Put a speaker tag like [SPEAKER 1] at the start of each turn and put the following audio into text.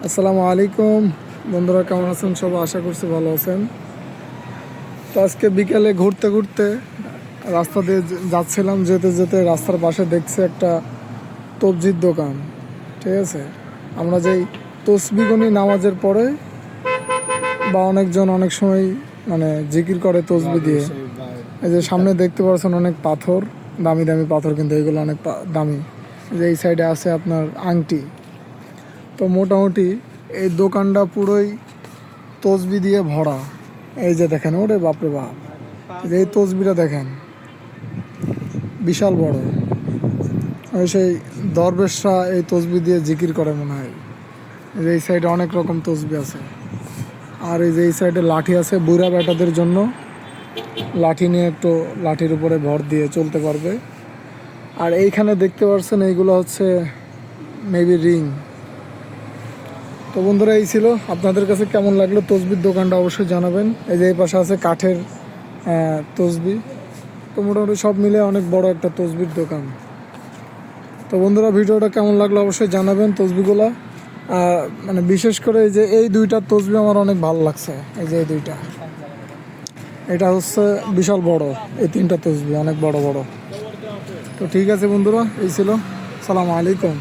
[SPEAKER 1] আসসালামু আলাইকুম বন্ধুরা, কেমন আছেন? সবাই আশা করছি ভালো আছেন। তো আজকে বিকেলে ঘুরতে ঘুরতে রাস্তা দিয়ে যাচ্ছিলাম, যেতে যেতে রাস্তার পাশে দেখছি একটা তবজির দোকান। ঠিক আছে, আমরা যেই তসবিগনি নামাজের পরে বা অনেকজন অনেক সময় জিকির করে তসবি দিয়ে। এই যে সামনে দেখতে পাচ্ছেন অনেক পাথর, দামি দামি পাথর, কিন্তু এগুলো অনেক দামি। যে এই সাইডে আছে আপনার আংটি। তো মোটামুটি এই দোকানটা পুরোই তসবি দিয়ে ভরা। এই যে দেখেন, ওরে বাপরে বাপ, এই তসবিটা দেখেন, বিশাল বড়। ওই সেই দরবেশরা এই তসবি দিয়ে জিকির করে মনে হয়। এই সাইডে অনেক রকম তসবি আছে। আর এই যে এই সাইডে লাঠি আছে বুড়া বেটাদের জন্য, লাঠি নিয়ে একটু লাঠির উপরে ভর দিয়ে চলতে পারবে। আর এইখানে দেখতে পাচ্ছেন এইগুলো হচ্ছে মেবি রিং। তো বন্ধুরা, এই ছিল। আপনাদের কাছে কেমন লাগলো তসবির দোকানটা অবশ্যই জানাবেন। এই যে এই পাশে আছে কাঠের তসবি। তো মোটামুটি সব মিলে অনেক বড় একটা তসবির দোকান। তো বন্ধুরা, ভিডিওটা কেমন লাগলো অবশ্যই জানাবেন। তসবিগুলা বিশেষ করে এই যে এই দুইটা তসবি আমার অনেক ভালো লাগছে। এই যে এই দুইটা, এটা হচ্ছে বিশাল বড়। এই তিনটা তসবি অনেক বড় বড়। তো ঠিক আছে বন্ধুরা, এই ছিল। সালাম আলাইকুম।